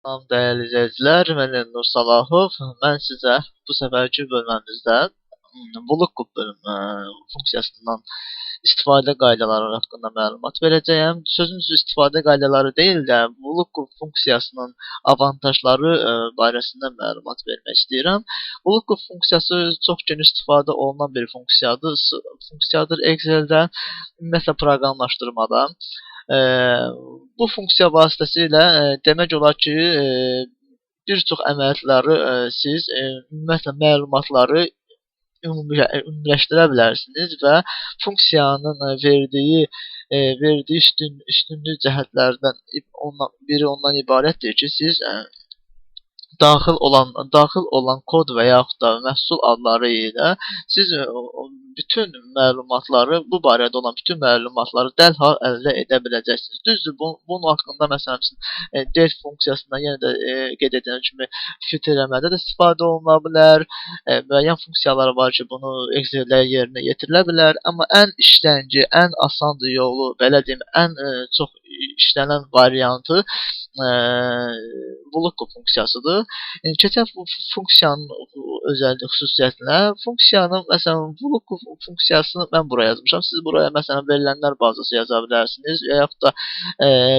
Salam dəyərli izləyicilər, mən Elnur Salahov. Mən sizə bu səfərki bölməmizdə Lookup funksiyasından istifadə qaydaları haqqında məlumat verəcəyəm. Sözün düzü istifadə qaydaları deyil də, Lookup funksiyasının avantajları barəsində məlumat vermək istəyirəm. Lookup funksiyası çox geniş istifadə olunan bir funksiyadır Excel-də, ümumiyyətlə proqramlaşdırmada. Bu funksiya vasitəsilə demək olar ki, bir çox əməliyyatları siz ümumiyyətlə məlumatları ümumiləşdirə bilərsiniz və funksiyanın verdiyi üstünlük cəhətlərdən biri ondan ibarətdir ki, siz daxil olan kod və yaxud da məhsul adları ilə siz bütün məlumatları, bu barədə olan bütün məlumatları dərhal əldə edə biləcəksiniz. Düzdür, bunun haqqında məsələn date funksiyasından yenə də qeyd edilən kimi filtrləmədə də istifadə oluna bilər. Müəyyən funksiyalar var ki, bunu Excel-də yerinə yetirilə bilər, amma ən işlənci, ən asan yolu, belə deyim, ən çox işlənən variantı Lookup funksiyasıdır. Keçək bu funksiyanın xüsusiyyətinə. Funksiyanın, məsələn, Lookup funksiyasını mən buraya yazmışam. Siz buraya, məsələn, verilənlər bazası yaza bilərsiniz və yaxud da,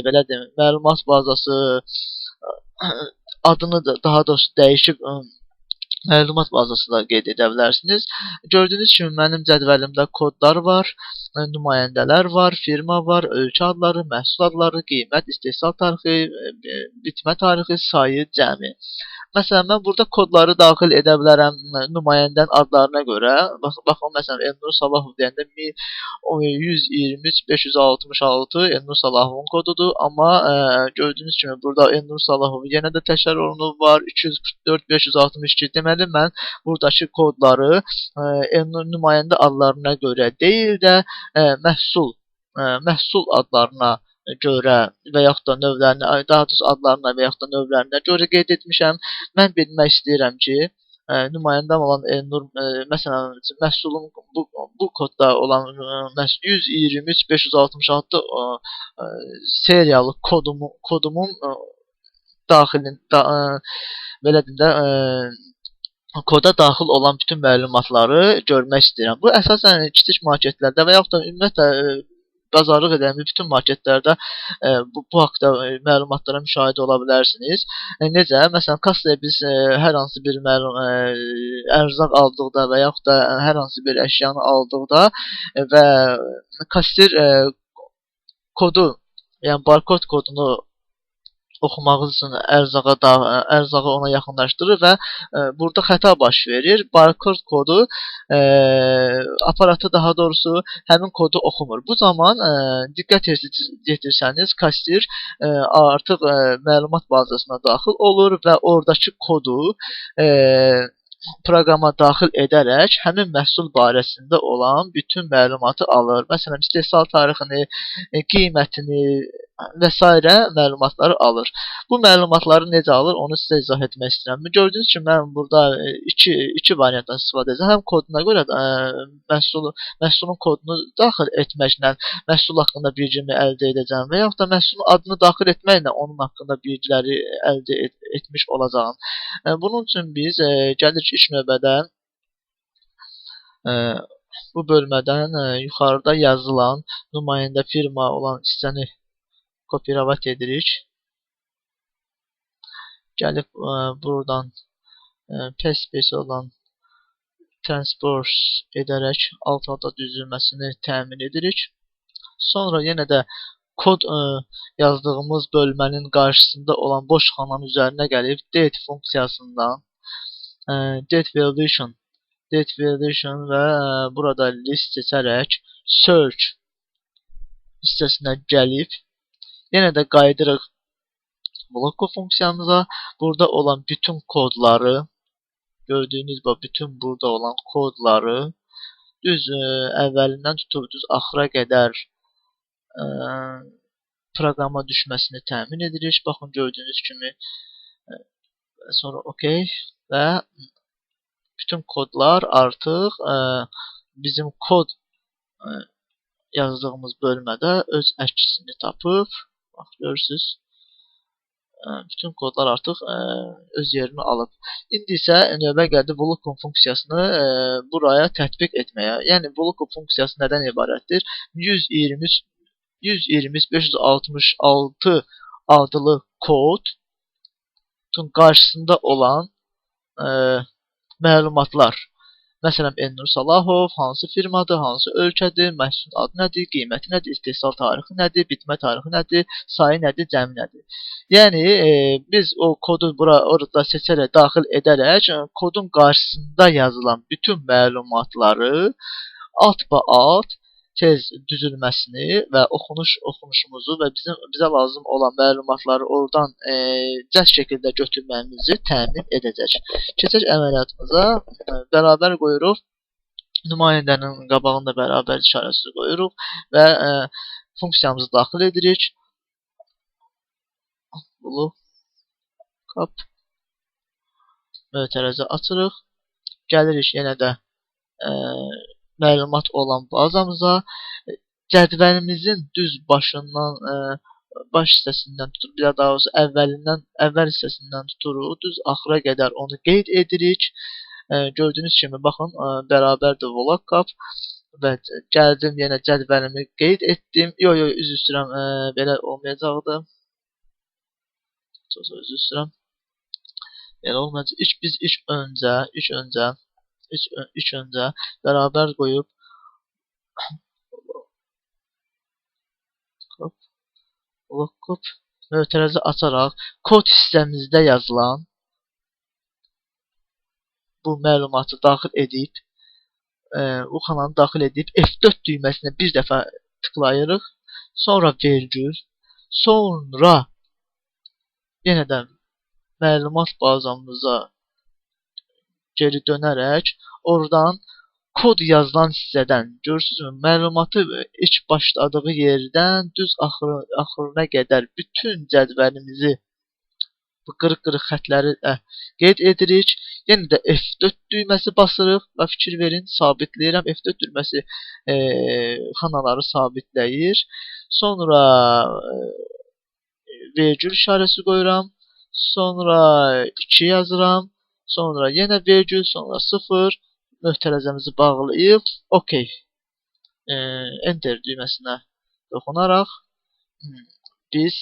belə deyim, məlumat bazası adını da daha doğrusu dəyişib məlumat bazası da qeyd edə bilərsiniz. Gördüyünüz kimi mənim cədvəlimdə kodlar var, nümayəndələr var, firma var, ölkə adları, məhsul adları, qiymət, istehsal tarixi, bitmə tarixi, sayı, cəmi. Məsələn, mən burada kodları daxil edə bilərəm nümayəndənin adlarına görə. Baxın, məsələn, Elnur Salahov deyəndə 123 566 Elnur Salahovun kodudur. Amma gördüyünüz kimi burada Elnur Salahov yenə də təkrar olunub var. 244 562. Deməli, mən buradakı kodları Elnur nümayəndə adlarına görə deyil də məhsul adlarına görə və yaxud da növlərinə, daha doğrusu adlarına və yaxud da növlərinə görə qeyd etmişəm. Mən bilmək istəyirəm ki, nümayəndəm olan Elnur, məsələn, məhsulun bu kodda olan 123 566 seriyalı kodumun daxilində, belə deyim də, koda daxil olan bütün məlumatları görmək istəyirəm. Bu əsasən kiçik marketlərdə və yaxud da ümumiyyətlə bazarlıq edən bütün marketlərdə bu haqda məlumatlara müşahidə ola bilərsiniz. Necə? Məsələn, kassaya biz hər hansı bir ərzaq aldıqda və yaxud da hər hansı bir əşyanı aldıqda və kassir kodu, yəni barkod kodunu oxumaq üçün ərzağı ona yaxınlaşdırır və burada xəta baş verir. Barkod kodu aparatı daha doğrusu həmin kodu oxumur. Bu zaman diqqət yetirsəniz, kassir artıq məlumat bazasına daxil olur və oradakı kodu proqrama daxil edərək həmin məhsul barəsində olan bütün məlumatı alır. Məsələn, istehsal tarixini, qiymətini və s. məlumatları alır. Bu məlumatları necə alır, onu sizə izah etmək istəyirəm. Gördüyünüz kimi, mən burada iki variantdan istifadə edəcəm. Həm koduna görə məhsulun kodunu daxil etməklə məhsul haqqında bilgimi əldə edəcəm və yaxud da məhsulun adını daxil etməklə onun haqqında bilgiləri əldə etmiş olacağam. Bunun üçün biz gəlirik ilk növbədə bu bölmədən yuxarıda yazılan nümayəndə firma olan hissəni kopyalavat edirik. Gəlib buradan PSPS olan transpose edərək alt-alta düzülməsini təmin edirik. Sonra yenə də kod yazdığımız bölmənin qarşısında olan boş xananın üzərinə gəlib date funksiyasından date validation və burada list seçərək search hissəsinə gəlib yenə də qayıdırıq Lookup funksiyamıza. Burada olan bütün kodları, gördüyünüz bütün burada olan kodları düz əvvəlindən tutub düz axıra qədər proqrama düşməsini təmin edirik. Baxın, gördüyünüz kimi sonra OK və bütün kodlar artıq bizim kod yazdığımız bölmədə öz əksini tapıb. Bax, görürsünüz. Bütün kodlar artıq öz yerini alıb. İndi isə növbə gəldi Lookup funksiyasını buraya tətbiq etməyə. Yəni Lookup funksiyası nədən ibarətdir? 123.566 adlı kodun qarşısında olan məlumatlar. Məsələn, Elnur Salahov hansı firmadır, hansı ölkədir, məhsulun adı nədir, qiyməti nədir, istehsal tarixi nədir, bitmə tarixi nədir, sayı nədir, cəmi nədir. Yəni biz o kodu orada seçərək, daxil edərək kodun qarşısında yazılan bütün məlumatları alt-ba-alt tez düzülməsini və oxunuşumuzu və bizə lazım olan məlumatları oradan cəld şəkildə götürməyimizi təmin edəcək. Keçək əməliyyatımıza. Bərabər qoyuruq. Nümayəndənin qabağında bərabər işarəsi qoyuruq və funksiyamızı daxil edirik. Lookup mötərizə açırıq. Gəlirik yenə də məlumat olan bazamıza. Cədvəlimizin düz başından, baş hissəsindən tuturuq, bir daha doğrusu əvvəl hissəsindən tuturuq, düz axıra qədər onu qeyd edirik. Gördüyünüz kimi, baxın, bərabərdir Lookup və gəldim, yenə cədvəlimi qeyd etdim. Üzr istəyirəm, belə olmayacaqdı. Çox üzr istəyirəm. Belə olmayacaq. Biz ilk öncə bərabər qoyub Lookup mötərizə açaraq kod hissəmizdə yazılan bu məlumatı daxil edib bu xananı daxil edib F4 düyməsinə bir dəfə tıklayırıq. Sonra vergül, sonra yenə də məlumat bazamıza geri dönərək oradan kod yazılan hissədən görürsünüzmü? Məlumatı ilk başladığı yerdən düz axırına qədər bütün cədvəlimizi bu qırıq-qırıq xətləri qeyd edirik. Yenə də F4 düyməsi basırıq və fikir verin, sabitləyirəm. F4 düyməsi xanaları sabitləyir. Sonra vergül işarəsi qoyuram. Sonra 2 yazıram. Sonra yenə vergül, sonra 0. Möhtərəzəmizi bağlayıb, OK. Enter düyməsinə toxunaraq biz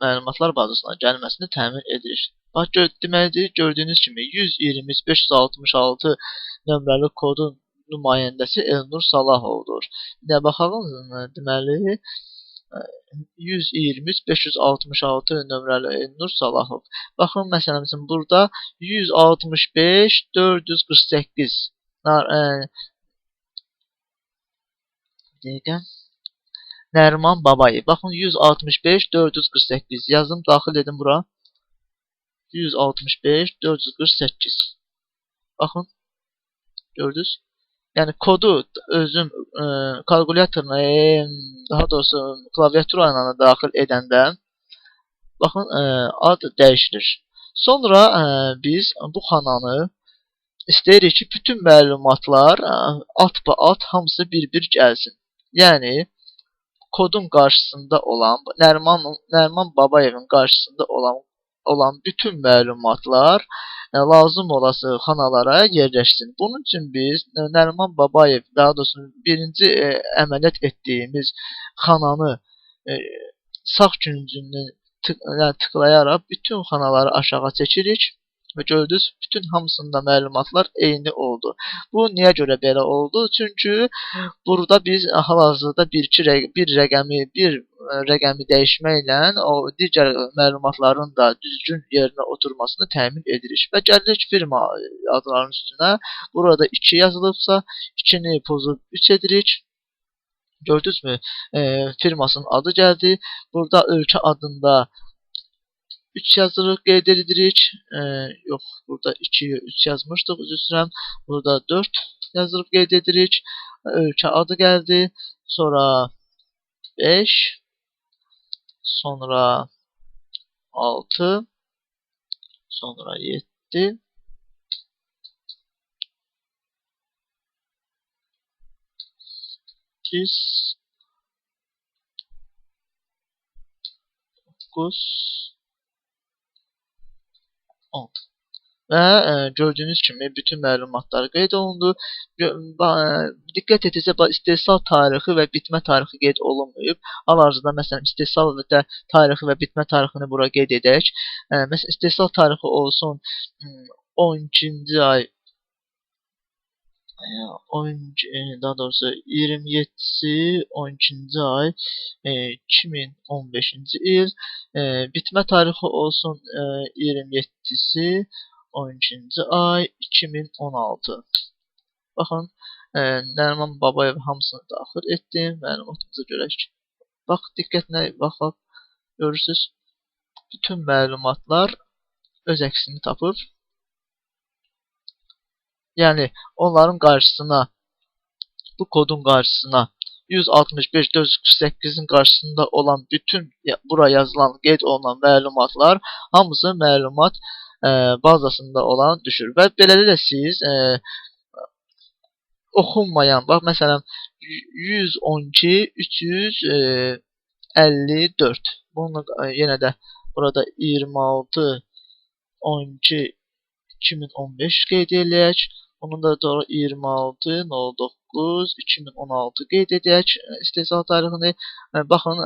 məlumatlar bazasına gəlməsini təmin edirik. Bax, deməli, gördüyünüz kimi 123.566 nömrəli kodun nümayəndəsi Elnur Salahovdur. Nə baxalım, deməli 123.566 nömrəli Elnur Salahov. Baxın, məsələn, burada 165.448 Nəriman Babayev. Baxın, 165.448 yazdım, daxil edim bura. 165.448. Baxın, gördünüz? Yəni kodu özüm kalkulyatoruna, daha doğrusu klaviaturana daxil edəndə baxın, ad dəyişilir. Sonra biz bu xananı istəyirik ki, bütün məlumatlar alt-ba-alt hamısı bir-bir gəlsin. Yəni kodun qarşısında olan, Nəriman Babayevin qarşısında olan bütün məlumatlar lazım olası xanalara yerləşsin. Bunun üçün biz Nəriman Babayev, daha doğrusu birinci əməliyyat etdiyimiz xananı sağ küncündən tıklayaraq bütün xanaları aşağı çəkirik. Və gördünüz, bütün hamısında məlumatlar eyni oldu. Bu niyə görə belə oldu? Çünki burada biz hal-hazırda bir rəqəmi dəyişməklə o digər məlumatların da düzgün yerinə oturmasını təmin edirik. Və gəlirik firma adlarının üstünə. Burada 2 yazılıbsa, 2-ni pozub 3 edirik. Gördünüzmü? Firmasının adı gəldi. Burada ölkə adında 3 yazırıq, qeyd edirik. Yox, burada 2-yə 3 yazmışdıq, üzr istəyirəm. Burada 4 yazırıq, qeyd edirik. Ölkə adı gəldi. Sonra 5. Sonra 6. Sonra 7. 9 10 və gördüyünüz kimi bütün məlumatlar qeyd olundu. Diqqət etsə istehsal tarixi və bitmə tarixi qeyd olunmayıb. Hal-hazırda məsələn istehsal və tarixi və bitmə tarixini bura qeyd edək. Məsələn istehsal tarixi olsun 12-ci ay daha doğrusu 27-si 12-ci ay 2015-ci il. Bitmə tarixi olsun 27-si 12-ci ay 2016. Baxın, Nəriman Babayev hamısını daxil etdim. Məlumatımıza görək. Bax, diqqətlə baxaq. Görürsüz, bütün məlumatlar öz əksini tapıb. Yəni, onların qarşısına, bu kodun qarşısına 165.448-in qarşısında olan bütün bura yazılan, qeyd olunan məlumatlar hamısı məlumat bazasında olan düşür. Və beləliklə siz oxunmayan, bax məsələn 112.354. Bunu yenə də burada 26.12.2015 qeyd eləyək. Bunun da doğru 26.09.2016 qeyd edək istehsal tarixini. Baxın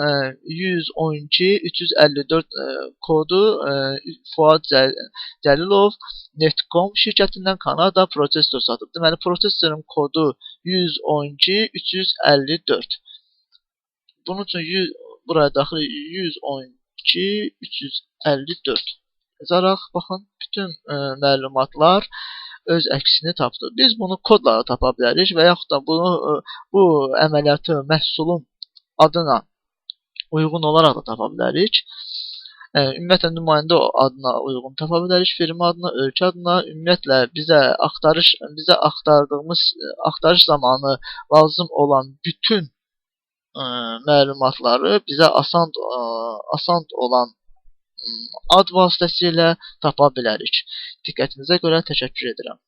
112.354 kodu Fuad Cəlilov Netcom şirkətindən Kanada prosesor satıb. Deməli prosesorun kodu 112.354. Bunun üçün buraya daxil 112.354 yazaraq baxın bütün məlumatlar öz əksini tapdı. Biz bunu kodla da tapa bilərik və yaxud da bu əməliyyatı məhsulun adına uyğun olaraq da tapa bilərik. Ümumiyyətlə nümayəndə adına uyğun tapa bilərik, firma adına, ölkə adına. Ümumiyyətlə bizə axtarış zamanı lazım olan bütün məlumatları bizə asan olan ad vasitəsilə tapa bilərik. Diqqətinizə görə təşəkkür edirəm.